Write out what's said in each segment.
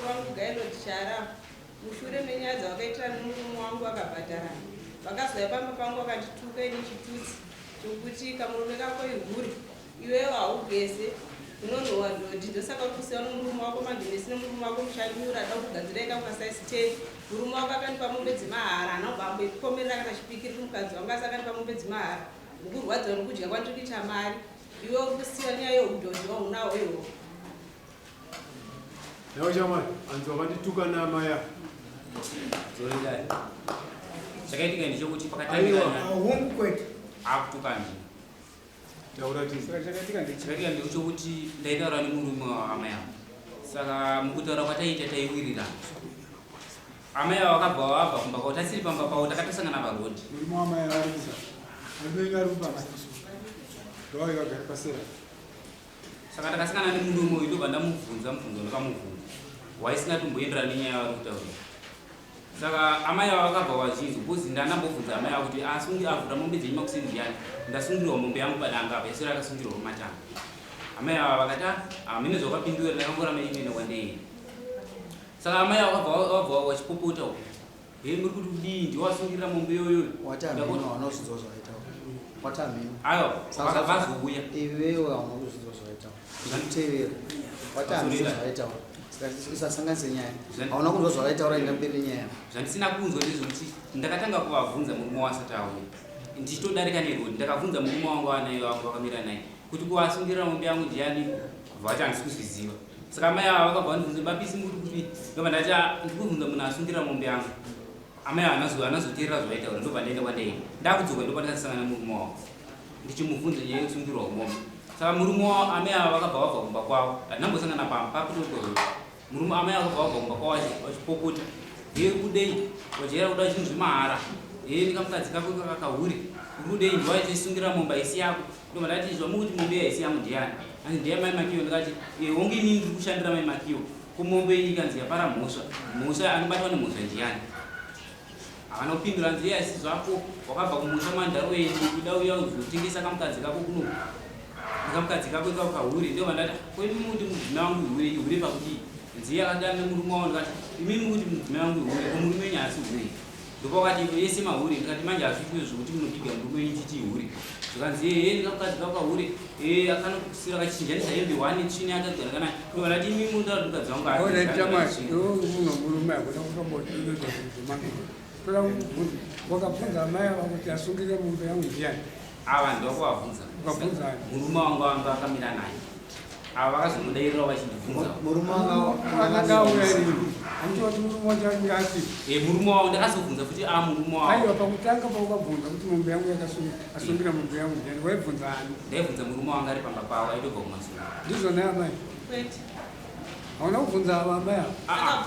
mukuru wangu gainoti Shara mushure menyaya dzavakaitira nemurume wangu akabhadharana vakazouya pamba pangu vakandituka ini chitutsi chokuti kamurume kako ihuri iwewo haugeze unonhuwa Dhodh ndosaka kusiya nomurume wako mandinesi nemurume wako mushanyura ada kugadzira ikamukasaisi 10 murume wako akanipa mombe dzemahara anobamboikomerera kana chipikiri kumukadzi wangu asi akanipa mombe dzemahara mukurwadziwa nokudya kwandiri kuita mari iwe uri kusiya nyaya yeudhodhi waunawo iwo nawo chamai anzi wakandituka namaya zoendai chakaitika ndichokuti pakatangirana akutukani chakaitika ndekuchokuti ndaitaura nemurume waamaya saka mukutaura kwataita taiwirirana amaya wakabva wabva kumba kwao tasiri pamba pavo takatosangana parodhi saka takasangana nemurume uyu ndobva ndamubvunza ndokamubvunza waisingatomboenderana nenyaya yavari kutaura saka amaya wakabva wazhinji bhozi ndanambobvunza amaya kuti asungi avhura mombe dzenyuma kusendiyani ndasungirwa mombe yangu padanga apa yasiri akasungirwa kumatanga amaya vakati hamene zvakapindura ndakangoramba imene kwandei saka amaya wabva wachipopota he muri kuti udii ndiwasungirira mombe yoyo aiwa vakavazouya iwewe hauna kuzvidzwa zvaitaura zvanotevera watamisa zvaitaura usasanganise nyaya hauna kunzwa zvavaitaura ina mberi nyaya zvandisina kunzwa ndezvekuti ndakatanga kuvabvunza murume wasati auya ndichitodarika nerodhi ndakabvunza murume wangu anayo wangu vakamira naye kuti kuvasungirira mombe yangu ndiani vati handisi kuzviziva saka amai ava vakabva vandibvunza bapisi muri kuti ndobva ndati ndikubvunza munhu asungirira mombe yangu amai anazoteerera zvavaitaura ndobva ndaenda kwandaenda ndakudzoka ndobva ndakasangana nemurume wavo ndichimubvunza nyaya yekusungirwa kwemombe saka murume wavo amai ava vakabva vabva kumba kwavo handinambosangana papapitotoro murume amai akabva vabva kumba kwavo vachipopota he kudei wajaira kuda chinhu zvemahara he nekamukadzi kako kakahuri kudei ndiwaichisungira mombe haisi yako ndobva ndati zvamukuti mombe haisi yangu ndiani ani ndiye mai makiwo ndikati honge inini ndiri kushandira mai makiwo kumombe iyi ikanzi yapara mhosva anobatwa nemhosva ndiani havana kupindura nzi yaisi zvako wakabva kumusha mandaroeni kuda uya uzotengesa kamukadzi kako kuno nekamukadzi kako kakahuri ndobva ndati kwedi muti mudzime wangu ihure pakuti nziye akadana nemurume wavo ndikati imimi kuti mudzime wangu ihure komurume wenyu haasi hure ndopa wakati yese mahuri ndikati manje hazvikuyo zvokuti munopiga murume wenyu chichi hure zvikanzi he nekamukadzi kakahuri akanokusira kachichinjanisa hembe 1 chini akagara kana ndobva ndati imimi muda kuti mukadzi wangu wakabvunza amai ava kuti asungire mombe yangu ndiani ava ndokuvabvunza murume wangu anga akamira naye ava vakazomudairira vachindibvunza murume akauya rini anditi murume wacho angati murume wavo ndakazobvunza kuti murume wavo aiwa pakutanga paukabvunza kuti mombe yangu asungira mombe yangu ndiani waibvunza ani ndaibvunza murume wanga ari pamba pavo aitobva kumasura ndizvona amai hauna kubvunza ava amai ava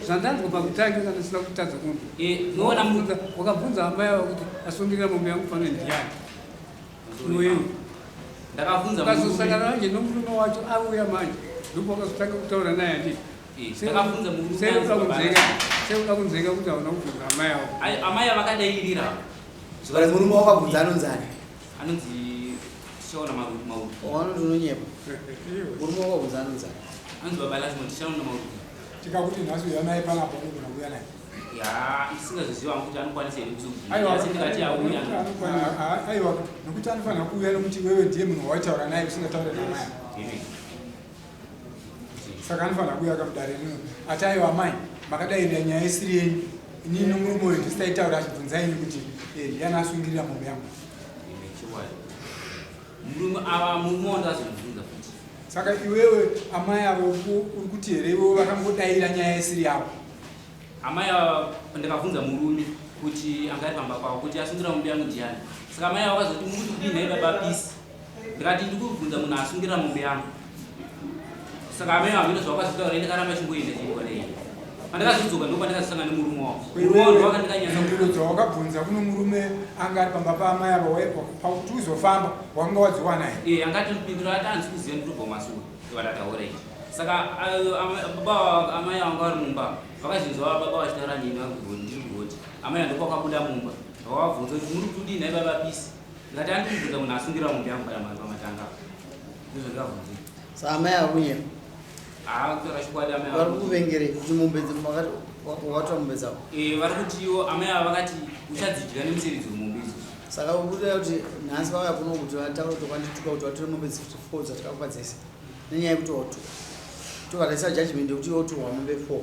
zvandanzwa pakutanga kana sina kutadza kunzwa wakabvunza amai ava kuti asungirira mombe yangu pano ndiani noyewe ukazosangana nanje nomurume wacho auya manje ndipo wakazotanga kutaura naye andii seuda kunzeka kuti hauna kubvunza amai avo amai ava vakadairira murume wakabvunza anonzani anonzi tichaona mauri wanoti unonyepa murume wakabvunza anonzani anonzi baba lazima tichaona mauri tikakuti nhasi uya naye panapo unogona kuuya naye ya isingazoziva kuti anokwanisa here kuzoasi auya aiwa nokuti anofanira kuuya nokuti wewe ndiye munhu waitaura naye usingataure namai saka anofanira kuuya akamudare rino ati aiwa mai makadairira nyaya isiri yenyu inini nomurume uyu ndisitaitaura achibvunzaini kuti ndiani asungirira mombe yangu murume wavo ndakazomubvunza futi saka iwewe amai avo uri kuti here iwewe vakangodaira nyaya isiri yavo amai ava ndakabvunza murume kuti anga ari pamba pavo kuti asungira mombe yangu ndiani saka amai ava vakazoti muri kudii nhaye baba pisi ndikati ndikubvunza munhu asungirira mombe yangu saka amai avo ino zvavakazotaura ndakaramba chimboenda chiikwadei pandakazodzoka ndo pandakazosangana nemurume wavo murume wavo ndovakandikanyasa dzawakabvunza kuno murume anga ari pamba paamai avo pakuti uzofamba wanga wadziwana here angati mupindura ati handisi kuziva ndiri kubva masura ndovadataura ichi saka baba amai vangu vari mumba vakazvinzwa baba vachitaura nini ndiri kurodhi amai andopa wakabuda mumba vakavabvunza kuti muri kudii nhaye baba pisi ndikati andikubvunza munhu asungirira mombe yangu pamatanga ndizvo ndikabvunzika sa amai avo kunyepa akutora chikwadi amai vari kuvengere kuti mombe watora mombe dzavo vari kutiwo amai ava vakati uchadzidya nemuseridzo mombe idzo saka kuda kuti nhasi vauya kuno kuti vataura kuti Kakandituka kuti vatore mombe 54 dzatakakupa dzese nenyaya yekuti watuka tokataisa judgment yekuti woturwa mombe 4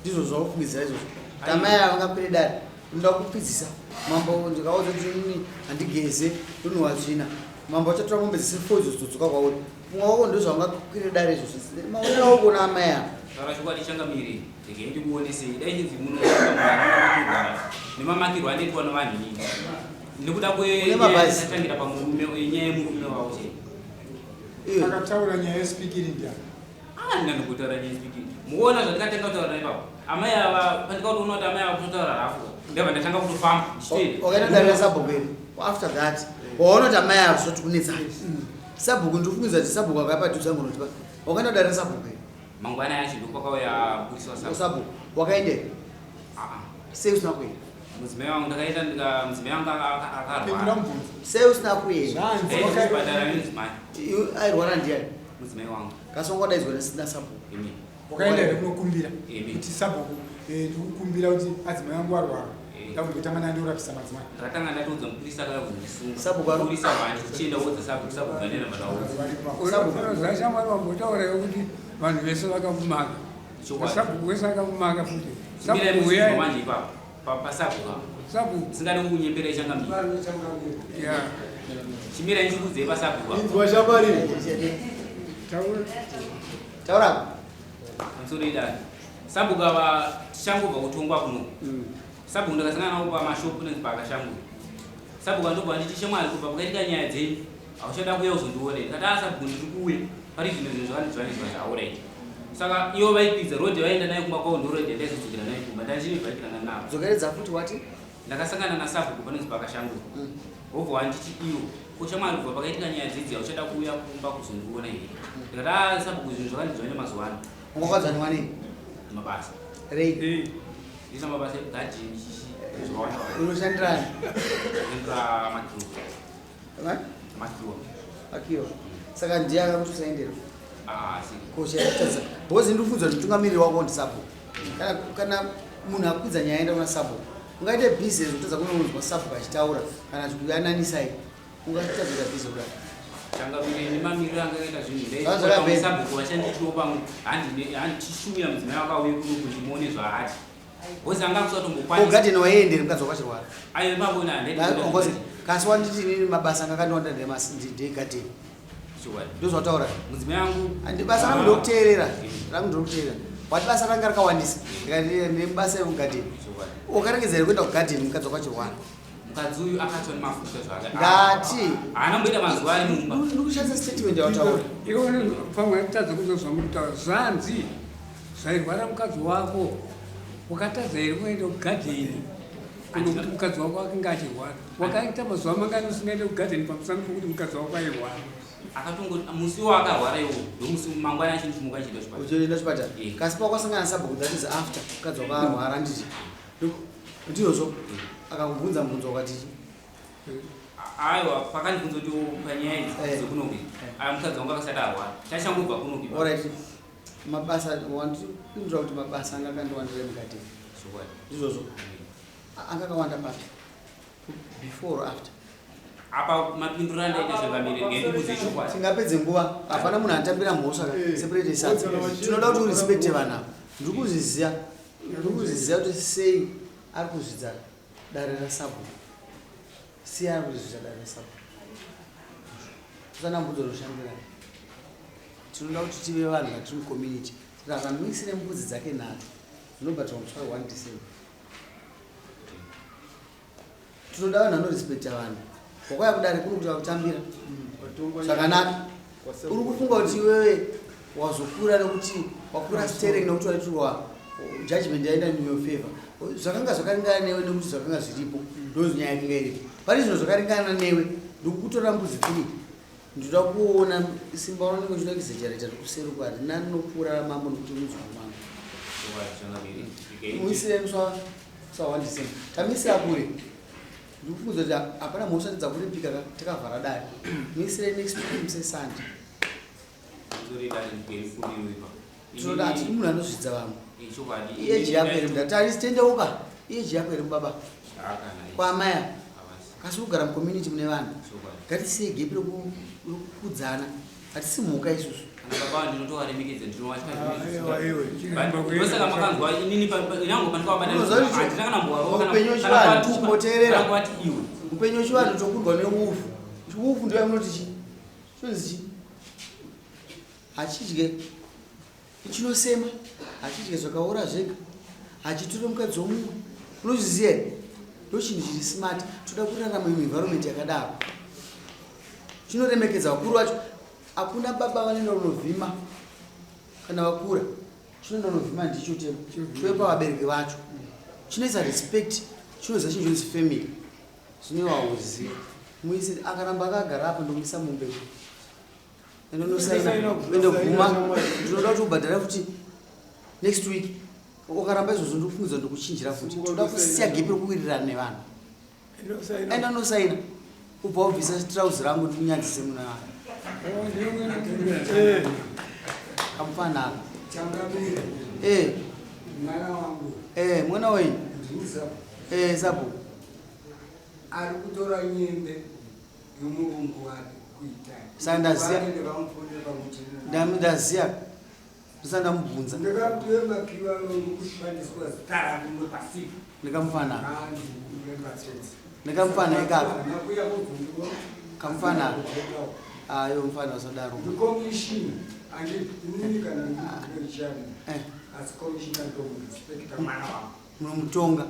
ndizvo zvaufumidzira izvozvo tamai ava vangapere dare ndoda kupidzisa mambo ndikaudza kuti inini handigeze Unonhuwa tsvina mambo achatora mombe dzese 4 idzo dzodzoka kwauri mumwe wako ndo zvaungakwire dare izvozvo maonera wokona amai ava saka chikwadi changamiri ndege ndikuonesei dai chinzi munoaagara nemamakirwo anoitwa nevanhu nyingi nekuda kweatangira panyaya yemurume wavo chete akataura nyaya yespikiri ndiani handina ndokutaura nyaya yespikiri muona zvandikatanga kutaura ipapo amai ava pandikautoona kuti amai ava kutotaura rafuka ndabva ndatanga kutofamba ndichitenda wakaendadarira sabhuku iri after that waona kuti amai avo zvoti kunetsai sabhuku ndikufungiza kuti sabhuku akapadhuza ngonotipa wakaendadarira sabhuku iri mangwana yacho ndokwakauya kuriswa sabhuku wakaendera sei usina kuenda mudzimai wangu ndakaenda mudzimai wangu akarwara sei usina kuenda kuchipatara nemudzimai airwara ndiani mudzimai wangu kasi wangadaidzwa nesina sabhuku wakaenda here kunokumbira kuti sabhuku ndikukumbira kuti adzimai angu arwara ndakumbotanga nandiorapisa madzimai ndakatanga ndatoudza mupurisa akaikundisunga sabhuku purisa vanje tichienda wodza sabhuku anena zvashamwari vambotaurawo kuti vanhu vese vakavumaka sabhuku wese akavumaka futi manje ipapo pasabhuku sabhuku singade kukunyembera ichangamiri chimira ichikudzei pasabhuku inzwa shamwari taura pamusoro idari sabhuku ava tichangobva kutongwa kuno sabhuku ndakasangana nawo pamashopu nenzi pakashangura sabhuku andobva nditi shamwari kubva pakaitika nyaya dzenyu hauchada kuuya uzondionera kati sabhuku ndiri kuuya pari zvimwe zvinhu zvakandizvanizva zvauraita saka ivo vaipidza rodhi vaenda nayo kumba kwavo ndorodhi ndaizodzokera nayo kumba ndandinevhaikirana navo dzokeredza futi wati ndakasangana nasabhuku panonzi pakashangura wobva wanditi iwo kushamwari kubva pakaitika nyaya dzidzi hauchada kuuya kumba kuzondiona here ndikati sabhuku zvinhu zvakandizvanya mazuva ano ungakadzaniwa nei mabasa rei ndina mabasa egadhini chichi zvawanda unoshandirani endera makiwa akiwa saka ndiye akakuti usaendera si koshaitadza bhozi ndikufunza kuti mutungamiriri wako ndisabhuku kana munhu akwidza nyaya enda kuna sabhuku ungaite bhizi rezotadza kunounzwa sabhuku achitaura kana kuti kuyananisai ungatadzoita bhizi kudai changamire nemamiriro angakaita zvinhu sabhuku vachanditiro pamwe handichishuya mudzimai wakauye kuno kuti muone zvaati bhozi anga kusatombokwani ogadheni waiendere mukadzi wakachirwara aive pabona handaongozi kasi wanditi inini mabasa angakandowanda ndegadheni ndozvataura mudzimai wangu basa rangu ndokuteerera wati basa ranga rakawandisa nebasa remugadheni ukaregedza here kuenda kugadheni mukadzi wakachirwara mukadzi uyu akatwa nemafuta ngati haana mboita mazuva ari mumba ndikushandisa statement yawataura ione pamwe atadza kuzozva mukutaura zvanzi zvairwara mukadzi wako wakatadza here kuenda kugadheni kunokuti mukadzi wako akinga achirwara wakaita mazuva mangani usingaende kugadheni pamusana pokuti mukadzi wako airwara akatongoti musi wakarwara iwo ndomusi mangwana achindisimuka chienda uchienda chipatara kasi pakwasangana sabhuku that is after mukadzi wako arwara nditi ndiyozvo akakubvunza mubvunzo wakatichi aiwa pakandibvunza kuti panyaya idzi dzekunoki mukadzi wangu akasati arwara chachangobva kunoki alright mabasa wandipindura kuti mabasa anga akandowandira mugadheni ndizvozvo angakawanda papi before or after apa mapinduro andaita zvangamiri ngendibudze chokwadi tingapedze nguva hapana munhu anotambira mhosva separate sadza tinoda kuti urespekte vanhu ava ndiri kuzviziva kuti sei ari kuzvidza dare rasabhuku sei ari kuzvidza dare rasabhuku usanambudzo roshandirana tinoda kuti tive vanhu vatiri mucommunity saka akamisire mbudzi dzake nhatu zvinobva muswa 1 December tinoda vanhu vanorespekta vanhu wakauya kudare kuri kuti vakutambira zvakanaka uri kufunga kuti iwewe wazokura nekuti wakura stering nekuti waitirwa judgment yaenda in your favor zvakanga zvakaringana newe nekuti zvakanga zviripo ndozvinyaya yakanga iripo pane zvinhu zvakaringana newe ndikukutora mbudzi 3 ndinoda kuona simba rangu uchida kuzechereta rikuseruka harina rinopfuura mambo nekuti munzwa mwangu muisire muswa 1 December tamisira kure ndikufunza kuti hapana mhosva dzakurimpika takavhara dare muisire next week musesande tinoda ati munhu anozvidza vamwe iye jiyako iri mudatari tendeuka iye jiyako iri mubaba kwamaya kasi kugara mucommunity mune vanhu ngatisei gepi rekukudzana hatisi mhuka isusu upenyu wechivanhu tokurwa neufu ufu ndo yamunoti chi chonzi chi hachidye chinosema hachidye zvakaora zvega hachitore mukadzi womumwe unozviziva here ndo chinhu chiri smart toda kurarama muenvironment yakadaro chinoremekedza vakuru vacho hakuna baba vanoenda kunovhima kana vakura chinoenda kunovhima ndicho temo choepa vabereki vacho chinoisa respect chinoza chinhu chonzi family zvine wauziva muise akaramba akagara apa ndomuisa mumbe endoguma ndinoda kuti ubhadhara futi next week ukaramba izvozvo ndokufungiza ndokuchinjira futi toda kusiya gepi rekuwirirana nevanhu enda nosaina ubva ubvisa trauzi rangu ndikunyadzise muna Kamufana mwana wenyu Zabu ari kutora nyembe yomurungu wake kuita sandaziya ndaziya ndamubvunza ndakapiwe mapiwa kushandiswa zitara kuno pasipo Kamufana ikaka Kamufana ayo mfana sadaro commission and inini kana ndikuchana as commissioner to respect mwana wako munomutonga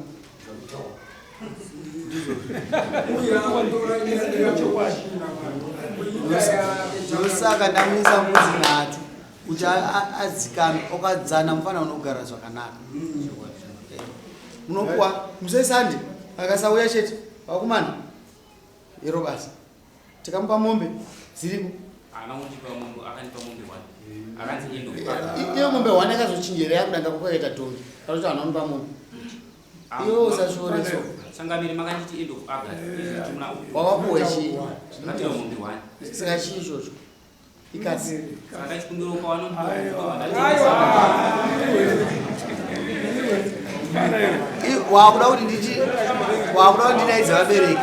ndosaka ndamisa mudzi nhatu kuti adzikame okadzana mufana unogara zvakanaka munokuwa musesande akasauya chete vakomana iro basa tikamupa mombe dziripo iyo mombe 1 akazochinjera yakudanga kwakaita tongi akati vanhu vamupa mombe iwo usashoreso wavapuwa chii saka chii ichocho ikasi wakuda kuti ndinaidza vabereki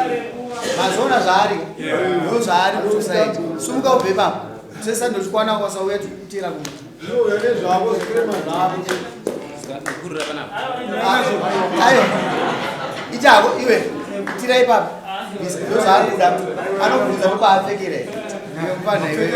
mazoona zvaari ndo zvaari kusosaiti sumuka ubve papo sesa ndochikwana kwasauya tikutira kuti zvavo zvirema zvavo ayo ichako iwe tira ipapo ndo zvaari kuda anobvunza kubaapfekera mufana iwe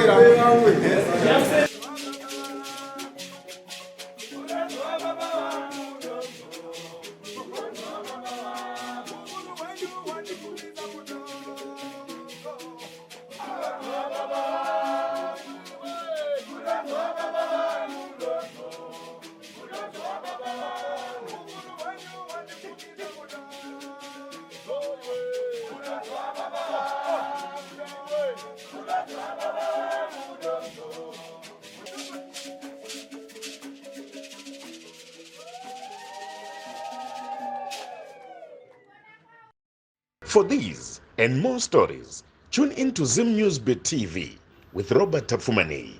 For these and more stories, tune in to Zim News Bit TV with Robert Tafumani.